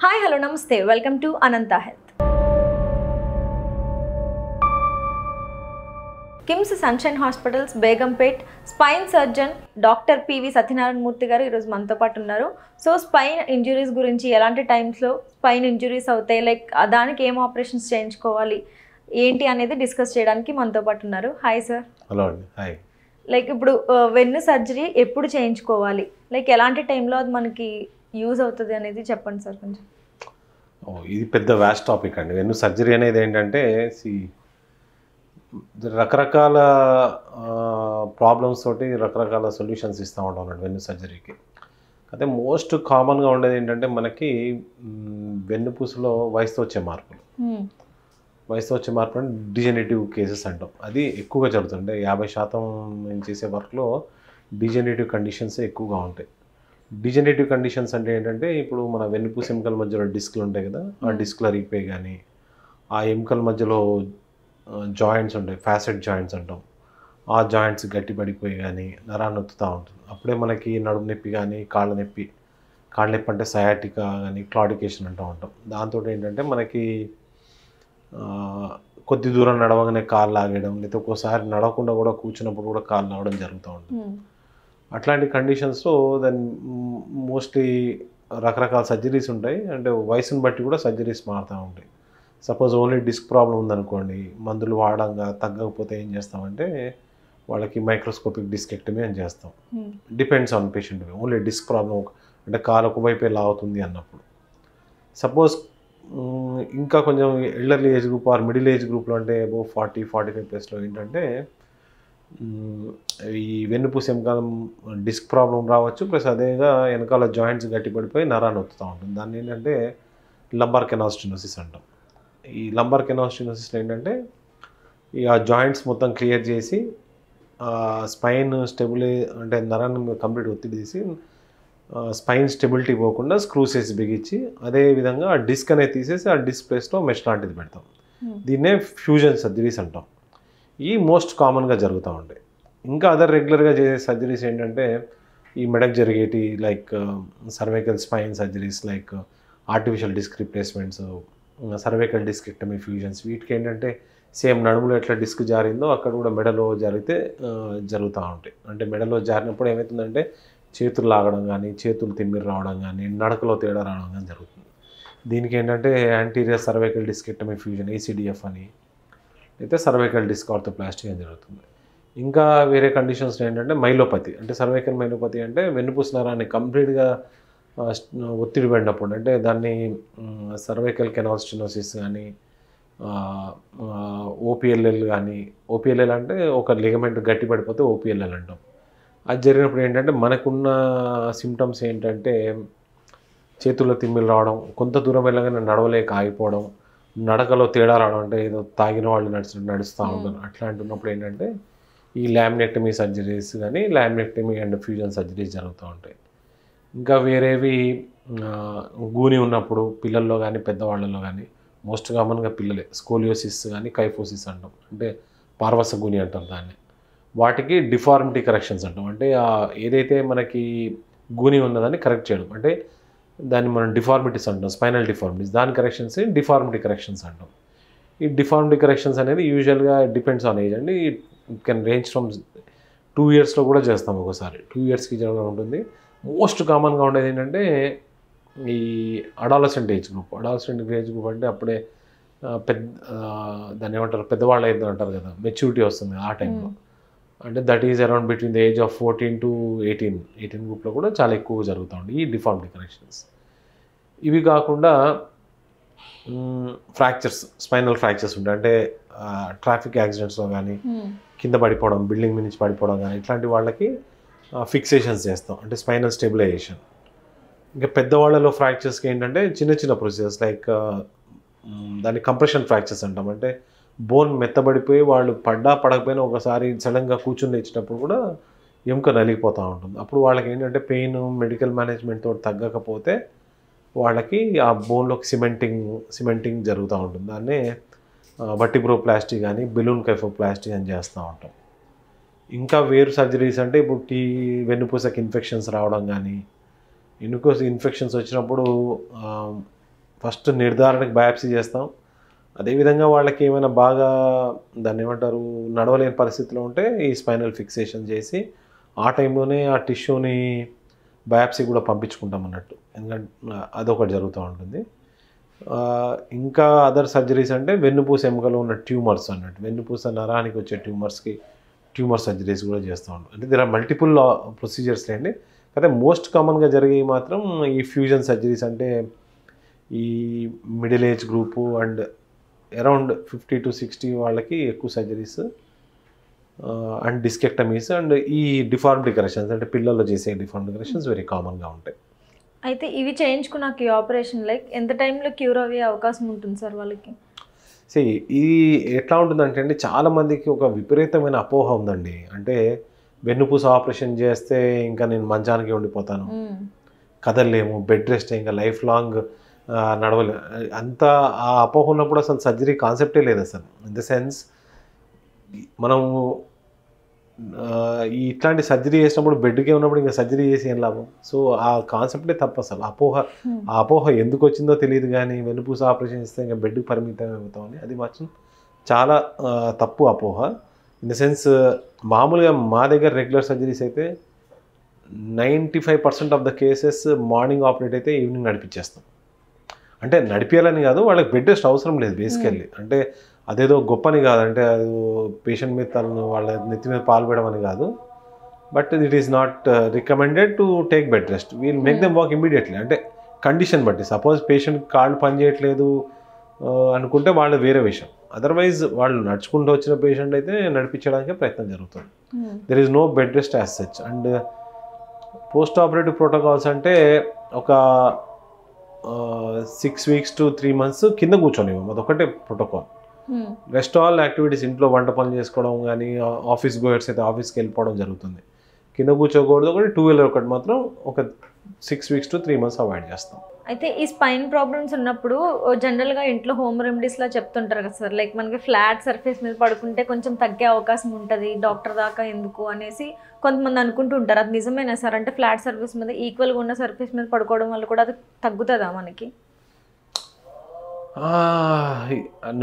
Hi hello నమస్తే welcome to Anantha health. KIMS sunshine hospitals Begumpet spine surgeon doctor PV Satyanarayana Murthy garu ఈరోజు మనతో పాటు ఉన్నారు. సో స్పైన్ ఇంజురీస్ గురించి ఎలాంటి టైమ్స్లో స్పైన్ ఇంజురీస్ అవుతాయి, లైక్ దానికి ఏం ఆపరేషన్స్ చేయించుకోవాలి ఏంటి అనేది డిస్కస్ చేయడానికి మనతో పాటు ఉన్నారు. Hi sir. హలో అండి. హాయ్. లైక్ ఇప్పుడు వెన్ను సర్జరీ ఎప్పుడు చేయించుకోవాలి, లైక్ ఎలాంటి టైంలో అది మనకి యూజ్ అవుతుంది అనేది చెప్పండి సార్ కొంచెం. ఇది పెద్ద వ్యాస్ట్ టాపిక్ అండి. వెన్ను సర్జరీ అనేది ఏంటంటే రకరకాల ప్రాబ్లమ్స్ తోటి రకరకాల సొల్యూషన్స్ ఇస్తూ ఉంటాం అన్నట్టు వెన్ను సర్జరీకి. అయితే మోస్ట్ కామన్గా ఉండేది ఏంటంటే మనకి వెన్నుపూసలో వయసుతో వచ్చే మార్పులు. వయసుతో వచ్చే మార్పులు అంటే డిజెనరేటివ్ కేసెస్ అంటాం. అది ఎక్కువగా జరుగుతుంది. 50% నేను చేసే వర్క్లో డిజెనరేటివ్ కండిషన్సే ఎక్కువగా ఉంటాయి. డిజెనరేటివ్ కండిషన్స్ అంటే ఏంటంటే ఇప్పుడు మన వెన్నుపూస ఎముకల మధ్యలో డిస్క్లు ఉంటాయి కదా, ఆ డిస్క్లు అరిగిపోయి కానీ ఆ ఎముకల మధ్యలో జాయింట్స్ ఉంటాయి, ఫ్యాసెట్ జాయింట్స్ అంటాం, ఆ జాయింట్స్ గట్టి పడిపోయి కానీ నరాన్ని నొత్తుతూ ఉంటుంది. అప్పుడే మనకి నడుము నొప్పి కానీ కాళ్ళ నొప్పి అంటే సయాటికా కానీ క్లాడికేషన్ అంటూ ఉంటాం. దాంతో ఏంటంటే మనకి కొద్ది దూరం నడవగానే కాళ్ళు లాగేయడం, లేకపోతే ఒక్కోసారి నడవకుండా కూడా కూర్చున్నప్పుడు కూడా కాళ్ళు లాగడం జరుగుతూ ఉంటుంది. అట్లాంటి కండిషన్స్లో దాన్ని మోస్ట్లీ రకరకాల సర్జరీస్ ఉంటాయి. అంటే వయసును బట్టి కూడా సర్జరీస్ మారుతూ ఉంటాయి. సపోజ్ ఓన్లీ డిస్క్ ప్రాబ్లం ఉందనుకోండి, మందులు వాడంగా తగ్గకపోతే ఏం చేస్తామంటే వాళ్ళకి మైక్రోస్కోపిక్ డిస్కెక్టమీ అని చేస్తాం. Depends on patient. Only disc problem అంటే కాలు ఒకవైపే లాగుతుంది అన్నప్పుడు. సపోజ్ ఇంకా కొంచెం elderly age group or middle age గ్రూప్లో అంటే అబౌవ్ 40-45 ఏంటంటే ఈ వెన్నుపూస ఎముకల డిస్క్ ప్రాబ్లం రావచ్చు, ప్లస్ అదేగా వెనకాల జాయింట్స్ గట్టిపడిపోయి నరాన్ని నొత్తుతూ ఉంటుంది. దాన్ని ఏంటంటే లంబార్ కెనాల్ స్టెనోసిస్ అంటాం. ఈ లంబార్ కెనాల్ స్టెనోసిస్లో ఏంటంటే ఈ ఆ జాయింట్స్ మొత్తం క్లియర్ చేసి స్పైన్ అంటే నరాన్ని కంప్లీట్ ఒత్తిడి తీసి స్పైన్ స్టెబిలిటీ పోకుండా స్క్రూస్ వేసి బిగించి అదేవిధంగా ఆ డిస్క్ అనేది తీసేసి ఆ డిస్క్ ప్లేస్లో మెష్ లాంటిది పెడతాం. దీన్నే ఫ్యూజన్ సర్జరీస్ అంటాం. ఈ మోస్ట్ కామన్గా జరుగుతూ ఉంటాయి. ఇంకా అదర్ రెగ్యులర్గా చేసే సర్జరీస్ ఏంటంటే ఈ మెడకు జరిగేటి like cervical spine surgeries, like artificial disc replacements, cervical discectomy fusions. వీటికి ఏంటంటే సేమ్ నడుములో ఎట్లా డిస్క్ జారిందో అక్కడ కూడా మెడలో జరుగుతూ ఉంటాయి. అంటే మెడలో జారినప్పుడు ఏమవుతుందంటే చేతులు లాగడం కానీ, చేతులు తిమ్మిరి రావడం కానీ, నడకలో తేడా రావడం కానీ జరుగుతుంది. దీనికి ఏంటంటే anterior cervical discectomy fusion ACDF అని, అయితే సర్వైకల్ డిస్క్ ఆర్థోప్లాస్టీ అని జరుగుతుంది. ఇంకా వేరే కండిషన్స్ ఏంటంటే మైలోపతి. అంటే సర్వైకల్ మైలోపతి అంటే వెన్నుపూస నరాన్ని కంప్లీట్గా ఒత్తిడి పడినప్పుడు, అంటే దాన్ని సర్వైకల్ కెనాల్ స్టెనోసిస్ కానీ, OPLL కానీ. OPLL అంటే ఒక లిగమెంట్ గట్టి పడిపోతే OPLL అంటాం. అది జరిగినప్పుడు ఏంటంటే మనకున్న సిమ్టమ్స్ ఏంటంటే చేతుల్లో తిమ్మిలు రావడం, కొంత దూరం వెళ్ళగానే నడవలేక ఆగిపోవడం, నడకలో తేడా రావడం, అంటే ఏదో తాగిన వాళ్ళు నడుస్తూ ఉంటారు. అట్లాంటి ఉన్నప్పుడు ఏంటంటే ఈ లామినెక్టమీ సర్జరీస్ కానీ, లామినెక్టమీ అండ్ ఫ్యూజన్ సర్జరీస్ జరుగుతూ ఉంటాయి. ఇంకా వేరేవి గూని ఉన్నప్పుడు పిల్లల్లో కానీ పెద్దవాళ్ళలో కానీ, మోస్ట్ కామన్గా పిల్లలే, స్కోలియోసిస్ కానీ కైఫోసిస్ అంటాం, అంటే పార్వస గూని అంటాం దాన్ని. వాటికి డిఫార్మిటీ కరెక్షన్స్ అంటాం. అంటే ఏదైతే మనకి గూని ఉన్నదాన్ని కరెక్ట్ చేయడం, అంటే దాన్ని మనం డిఫార్మిటీస్ అంటాం, స్పైనల్ డిఫార్మిటీస్. దాని కరెక్షన్స్ డిఫార్మిటీ కరెక్షన్స్ అంటాం. ఈ డిఫార్మిటీ కరెక్షన్స్ అనేది యూజువల్గా డిపెండ్స్ ఆన్ ఏజ్ అండి. ఇట్ కెన్ రేంజ్ ఫ్రమ్ 2 yearsలో కూడా చేస్తాం, ఒకసారి 2 yearsకి జరగడం ఉంటుంది. మోస్ట్ కామన్గా ఉండేది ఏంటంటే ఈ adolescent age group. Adolescent age group అంటే అప్పుడే దాన్ని ఏమంటారు, పెద్దవాళ్ళు అయితే అంటారు కదా, మెచ్యూరిటీ వస్తుంది ఆ టైంలో. అంటే that is around between the age of 14 to 18 గ్రూప్లో కూడా చాలా ఎక్కువగా జరుగుతూ ఉంటుంది ఈ డిఫార్మిటీ కరెక్షన్స్. ఇవి కాకుండా ఫ్రాక్చర్స్, స్పైనల్ ఫ్రాక్చర్స్ ఉంటాయి. అంటే ట్రాఫిక్ యాక్సిడెంట్స్లో కానీ, కింద పడిపోవడం, బిల్డింగ్ మీద నుంచి పడిపోవడం కానీ, ఇట్లాంటి వాళ్ళకి ఫిక్సేషన్స్ చేస్తాం, అంటే స్పైనల్ స్టెబిలైజేషన్. ఇంకా పెద్దవాళ్ళలో ఫ్రాక్చర్స్కి ఏంటంటే చిన్న చిన్న ప్రొసీజర్స్, లైక్ దాన్ని కంప్రెషన్ ఫ్రాక్చర్స్ అంటాం. అంటే బోన్ మెత్తబడిపోయి వాళ్ళు పడకపోయినా ఒకసారి సడన్గా కూర్చుని లేచినప్పుడు కూడా ఎముక నలిగిపోతూ ఉంటుంది. అప్పుడు వాళ్ళకి ఏంటంటే పెయిన్ మెడికల్ మేనేజ్మెంట్తో తగ్గకపోతే వాళ్ళకి ఆ బోన్లోకి సిమెంటింగ్ జరుగుతూ ఉంటుంది. దాన్నే వర్టిబ్రోప్లాస్టీ కానీ బెలూన్ కైఫోప్లాస్టీ అని చేస్తూ ఉంటాం. ఇంకా వేరు సర్జరీస్ అంటే ఇప్పుడు వెన్నుపూసకి ఇన్ఫెక్షన్స్ రావడం కానీ, ఇన్ఫెక్షన్స్ వచ్చినప్పుడు ఫస్ట్ నిర్ధారణకి బయాప్సీ చేస్తాం. అదేవిధంగా వాళ్ళకి ఏమైనా బాగా దాన్ని ఏమంటారు నడవలేని పరిస్థితిలో ఉంటే ఈ స్పైనల్ ఫిక్సేషన్ చేసి ఆ టైంలోనే ఆ టిష్యూని బయాప్సీ కూడా పంపించుకుంటాం అన్నట్టు. ఎందుకంటే అదొకటి జరుగుతూ ఉంటుంది. ఇంకా అదర్ సర్జరీస్ అంటే వెన్నుపూస ఎముకలో ఉన్న ట్యూమర్స్ అన్నట్టు, వెన్నుపూస నరానికి వచ్చే ట్యూమర్ సర్జరీస్ కూడా చేస్తూ ఉంటాం. అంటే దేర్ ఆర్ మల్టిపుల్ ప్రొసీజర్స్ అండి. అయితే మోస్ట్ కామన్గా జరిగేవి మాత్రం ఈ ఫ్యూజన్ సర్జరీస్, అంటే ఈ middle age group and around 50 to 60 వాళ్ళకి ఎక్కువ సర్జరీస్ అండ్ డిస్కెక్టమీస్ అండ్ ఈ డిఫార్మిటీ కరెక్షన్స్, అంటే పిల్లల్లో చేసే డిఫార్మిటీ కరెక్షన్స్ వెరీ కామన్గా ఉంటాయి. అయితే ఇవి చేయించుకున్నాక ఈ ఆపరేషన్ లైక్ ఎంత టైంలో క్యూర్ అయ్యే అవకాశం ఉంటుంది సార్ వాళ్ళకి? ఇది ఎట్లా ఉంటుందంటే అండి, చాలామందికి ఒక విపరీతమైన అపోహ ఉందండి. అంటే వెన్నుపూస ఆపరేషన్ చేస్తే ఇంకా నేను మంచానికి ఉండిపోతాను, కదలలేము, బెడ్ రెస్ట్, ఇంకా లైఫ్ లాంగ్ నడవలే, అంత ఆ అపోహ ఉన్నప్పుడు అసలు సర్జరీ కాన్సెప్టే లేదు అసలు. ఇన్ ద సెన్స్ మనము ఇట్లాంటి సర్జరీ చేసినప్పుడు బెడ్కే ఉన్నప్పుడు ఇంకా సర్జరీ చేసి ఏం లాభం? సో ఆ కాన్సెప్టే తప్పు అసలు. ఆ అపోహ ఎందుకు వచ్చిందో తెలియదు, కానీ వెన్నుపూస ఆపరేషన్ చేస్తే ఇంకా బెడ్కి పరిమితం అవుతామని, అది మాత్రం చాలా తప్పు అపోహ. ఇన్ ద సెన్స్ మామూలుగా మా దగ్గర రెగ్యులర్ సర్జరీస్ అయితే 95% of the cases morning operate అయితే ఈవినింగ్ నడిపించేస్తాం. అంటే నడిపించాలని కాదు, వాళ్ళకి బెడ్ రెస్ట్ అవసరం లేదు బేసికల్లీ. అంటే అదేదో గొప్పని కాదు, అంటే అది పేషెంట్ మీద తను వాళ్ళ నెత్తి మీద పాల్పడడం అని కాదు. But it is not recommended to take bed rest. We'll make them walk immediately, అంటే కండిషన్ బట్టి. సపోజ్ పేషెంట్ కాళ్ళు పనిచేయట్లేదు అనుకుంటే వాళ్ళు వేరే విషయం. అదర్వైజ్ వాళ్ళు నడుచుకుంటూ వచ్చిన పేషెంట్ అయితే నడిపించడానికి ప్రయత్నం జరుగుతుంది. There is no bed rest as such. And post operative protocols అంటే ఒక 6 weeks to 3 months కింద కూర్చొని, అదొకటే ప్రోటోకాల్. రెస్ట్ ఆల్ యాక్టివిటీస్, ఇంట్లో వంట పనులు చేసుకోవడం కానీ, ఆఫీస్ గోయర్స్ అయితే ఆఫీస్కి వెళ్ళిపోవడం జరుగుతుంది. కింద కూర్చోకూడదు. ఒకటి 2 wheeler ఒకటి మాత్రం ఒక 6 weeks to 3 months అవాయిడ్ చేస్తాం. అయితే ఈ స్పైన్ ప్రాబ్లమ్స్ ఉన్నప్పుడు జనరల్గా ఇంట్లో హోమ్ రెమెడీస్లా చెప్తుంటారు కదా సార్, లైక్ మనకి ఫ్లాట్ సర్ఫేస్ మీద పడుకుంటే కొంచెం తగ్గే అవకాశం ఉంటుంది, డాక్టర్ దాకా ఎందుకు అనేసి కొంతమంది అనుకుంటూ ఉంటారు. అది నిజమేనా సార్? అంటే ఫ్లాట్ సర్ఫేస్ మీద ఈక్వల్గా ఉన్న సర్ఫేస్ మీద పడుకోవడం వల్ల కూడా అది తగ్గుతుందా మనకి?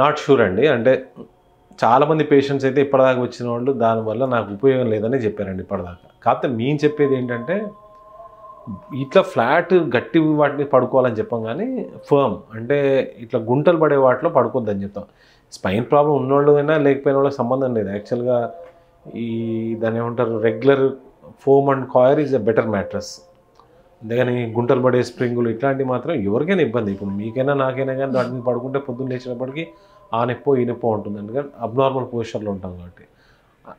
నాట్ షూర్ అండి. అంటే చాలామంది పేషెంట్స్ అయితే ఇప్పటిదాకా వచ్చిన వాళ్ళు దానివల్ల నాకు ఉపయోగం లేదని చెప్పారండి ఇప్పటిదాకా. కాకపోతే మేము చెప్పేది ఏంటంటే, ఇట్లా ఫ్లాట్ గట్టి వాటిని పడుకోవాలని చెప్పాం, కానీ ఫర్మ్ అంటే ఇట్లా గుంటలు పడే వాటిలో పడుకోవద్దని చెప్తాం. స్పైన్ ప్రాబ్లం ఉన్నోళ్ళు అయినా లేకపోయిన వాళ్ళకి సంబంధం లేదు. యాక్చువల్గా ఈ దాన్ని ఏమంటారు, regular foam and coir is a better mattress. అంతేగాని గుంటలు పడే స్ప్రింగులు ఇట్లాంటివి మాత్రం ఎవరికైనా ఇబ్బంది. ఇప్పుడు మీకైనా నాకైనా కానీ వాటిని పడుకుంటే పొద్దున్న లేచినప్పటికీ ఆ నొప్పో ఈ నొప్పో ఉంటుంది, ఎందుకంటే అబ్నార్మల్ పొజిషన్లో ఉంటాం కాబట్టి.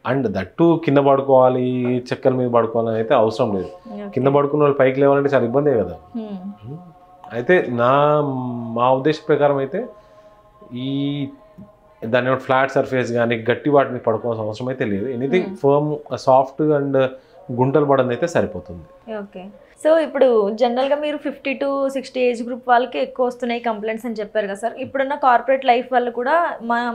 అండ్ దట్టు కింద పడుకోవాలి, చెక్కల మీద పడుకోవాలని అయితే అవసరం లేదు. కింద పడుకున్న వాళ్ళు పైకి లేవాలంటే చాలా ఇబ్బందే కదా. అయితే మా ఉద్దేశ ప్రకారం అయితే ఈ దాని ఫ్లాట్ సర్ఫేస్ కానీ గట్టి వాటిని పడుకోవాల్సిన అవసరం అయితే లేదు. ఎనీథింగ్ ఫర్మ్ సాఫ్ట్ అండ్ గుంటలు పడని అయితే సరిపోతుంది. ఓకే. సో ఇప్పుడు జనరల్గా మీరు 50 to 60 ఏజ్ గ్రూప్ వాళ్ళకి ఎక్కువ వస్తున్నాయి కంప్లైంట్స్ అని చెప్పారు కదా సార్. ఇప్పుడున్న కార్పొరేట్ లైఫ్ వాళ్ళు కూడా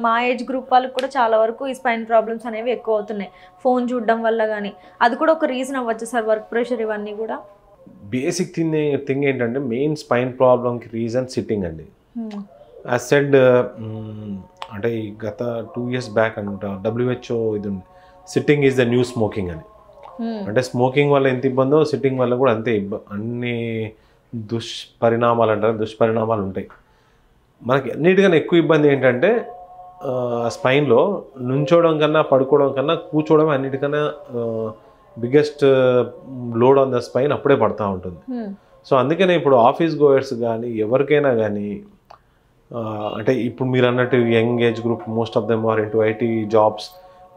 మా ఏజ్ గ్రూప్ వాళ్ళకి కూడా చాలా వరకు ఈ స్పైన్ ప్రాబ్లమ్స్ అనేవి ఎక్కువ అవుతున్నాయి, ఫోన్ చూడడం వల్ల కానీ. అది కూడా ఒక రీజన్ అవ్వచ్చు సార్, వర్క్ ప్రెషర్ ఇవన్నీ కూడా? బేసిక్ థింగ్ ఏంటంటే, మెయిన్ స్పైన్ ప్రాబ్లంకి రీజన్ సిట్టింగ్ అండి. యాజ్ సెడ్, అంటే ఈ గత 2 years బ్యాక్ అనుకుంటా WHO ఇది ఉంది, sitting is the new smoking అని. అంటే స్మోకింగ్ వల్ల ఎంత ఇబ్బందో సిట్టింగ్ వల్ల కూడా అంతే అన్ని దుష్పరిణామాలు ఉంటాయి. మనకి అన్నిటికన్నా ఎక్కువ ఇబ్బంది ఏంటంటే స్పైన్లో నుంచోవడం కన్నా పడుకోవడం కన్నా కూర్చోవడం అన్నిటికన్నా biggest load on the spine అప్పుడే పడుతూ ఉంటుంది. సో అందుకనే ఇప్పుడు ఆఫీస్ గోయర్స్ కానీ ఎవరికైనా కానీ, అంటే ఇప్పుడు మీరు అన్నట్టు young age group most of them are into IT jobs,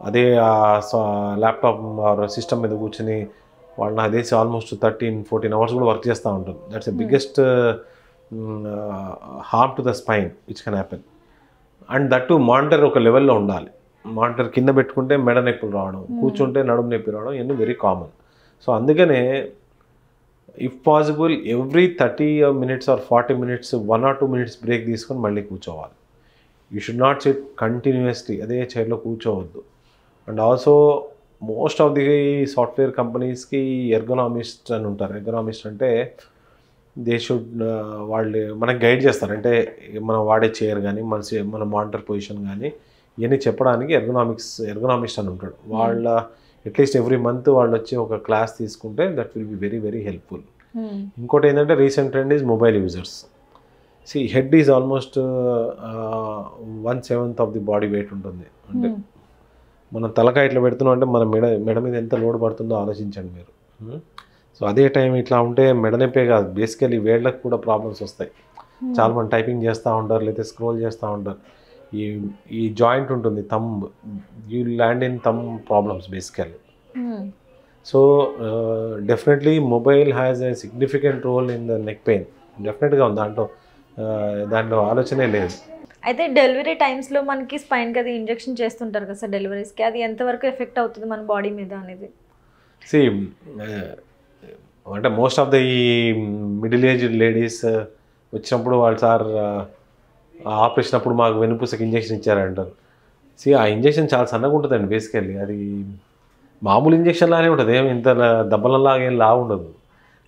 అదే ల్యాప్టాప్ సిస్టమ్ మీద కూర్చొని వాళ్ళని అదేసి ఆల్మోస్ట్ 13-14 hours కూడా వర్క్ చేస్తూ ఉంటుంది. That's the biggest harm to the spine which can happen. And that monitor ఒక లెవెల్లో ఉండాలి. మానిటర్ కింద పెట్టుకుంటే మెడ నొప్పులు రావడం, కూర్చుంటే నడుము నొప్పి రావడం, ఇవన్నీ వెరీ కామన్. సో అందుకనే if possible every 30 minutes or 40 minutes 1 or 2 minutes break తీసుకొని మళ్ళీ కూర్చోవాలి. You should not sit continuously అదే చైర్లో కూర్చోవద్దు. And also most of the software కంపెనీస్కి ఎర్గనామిస్ట్ అని ఉంటారు. ఎర్గనామిస్ట్ అంటే దే షుడ్ వాళ్ళు మనకి గైడ్ చేస్తారు. అంటే మనం వాడే చైర్ కానీ మన మానిటర్ పొజిషన్ కానీ ఇవన్నీ చెప్పడానికి ఎర్గనామిస్ట్ అని ఉంటాడు. వాళ్ళ అట్లీస్ట్ ఎవ్రీ మంత్ వాళ్ళు వచ్చి ఒక క్లాస్ తీసుకుంటే that will be very very helpful. ఇంకోటి ఏంటంటే recent trend is mobile users. Head is almost 1/7 of the body weight ఉంటుంది. అంటే మనం తలకాయ ఇట్లా పెడుతున్నాం అంటే మన మెడ మీద ఎంత లోడ్ పడుతుందో ఆలోచించండి మీరు. సో అదే టైం ఇట్లా ఉంటే మెడ నొప్పే కాదు, బేసికలీ వేళ్ళకు కూడా ప్రాబ్లమ్స్ వస్తాయి. చాలా మంది టైపింగ్ చేస్తూ ఉంటారు, లేకపోతే స్క్రోల్ చేస్తూ ఉంటారు. ఈ జాయింట్ ఉంటుంది thumb, you land in thumb problems basically. So definitely mobile has a significant role in the neck pain. డెఫినెట్గా ఉంది, దాంట్లో ఆలోచనే లేదు. అయితే డెలివరీ టైమ్స్లో మనకి స్పైన్కి అది ఇంజెక్షన్ చేస్తుంటారు కదా సార్ డెలివరీస్కి, అది ఎంతవరకు ఎఫెక్ట్ అవుతుంది మన బాడీ మీద అనేది? అంటే మోస్ట్ ఆఫ్ ద ఈ మిడిల్ ఏజ్ లేడీస్ వచ్చినప్పుడు వాళ్ళు సార్ ఆపరేషన్ అప్పుడు మాకు వెన్నుపూసకి ఇంజెక్షన్ ఇచ్చారంటారు. ఆ ఇంజెక్షన్ చాలా సన్నగా ఉంటుందండి బేసికల్లీ. అది మామూలు ఇంజెక్షన్ లానే ఉంటుంది, ఏమి ఇంత దెబ్బలలాగా ఏం లావు ఉండదు.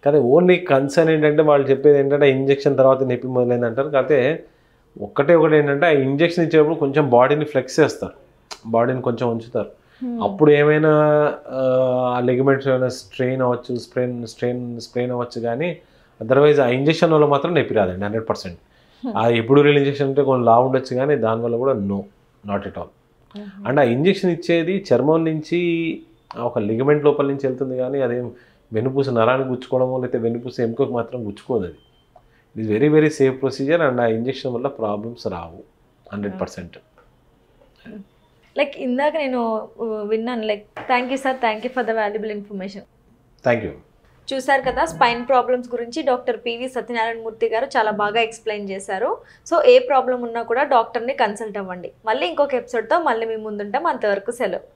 కానీ ఓన్లీ కన్సర్న్ ఏంటంటే వాళ్ళు చెప్పేది ఏంటంటే ఇంజెక్షన్ తర్వాత నొప్పి మొదలైంది అంటారు. కాకపోతే ఒకటి ఏంటంటే ఆ ఇంజెక్షన్ ఇచ్చేటప్పుడు కొంచెం బాడీని ఫ్లెక్స్ చేస్తారు, బాడీని కొంచెం ఉంచుతారు. అప్పుడు ఏమైనా ఆ లెగిమెంట్స్ ఏమైనా స్ట్రెయిన్ అవ్వచ్చు, స్ప్రెయిన్ అవ్వచ్చు. కానీ అదర్వైజ్ ఆ ఇంజెక్షన్ వల్ల మాత్రం నొప్పి రాదండి 100%. ఆ ఎపిడ్యూరల్ ఇంజెక్షన్ అంటే కొంచెం లావు ఉండొచ్చు, కానీ దానివల్ల కూడా నాట్ ఎట్ ఆల్. అండ్ ఆ ఇంజెక్షన్ ఇచ్చేది చర్మం నుంచి ఒక లిగమెంట్ లోపల నుంచి వెళ్తుంది, కానీ అదేం వెన్నుపూస నరానికి గుచ్చుకోవడమో లేకపోతే వెన్నుపూస ఎముకకు మాత్రం గుచ్చుకోదు. అది it is very very safe procedure. And ఆ ఇంజెక్షన్ వల్ల ప్రాబ్లమ్స్ రావు 100%. లైక్ ఇందాక నేను విన్నాను, like thank you sir, thank you for the valuable information. Thank you. చూసారు కదా, స్పైన్ ప్రాబ్లమ్స్ గురించి డాక్టర్ పివి సత్యనారాయణ మూర్తి గారు చాలా బాగా ఎక్స్ప్లెయిన్ చేశారు. సో ఏ ప్రాబ్లం ఉన్నా కూడా డాక్టర్ని కన్సల్ట్ అవ్వండి. మళ్ళీ ఇంకొక ఎపిసోడ్తో మళ్ళీ మీ ముందుంటాం. అంతవరకు సెలవు.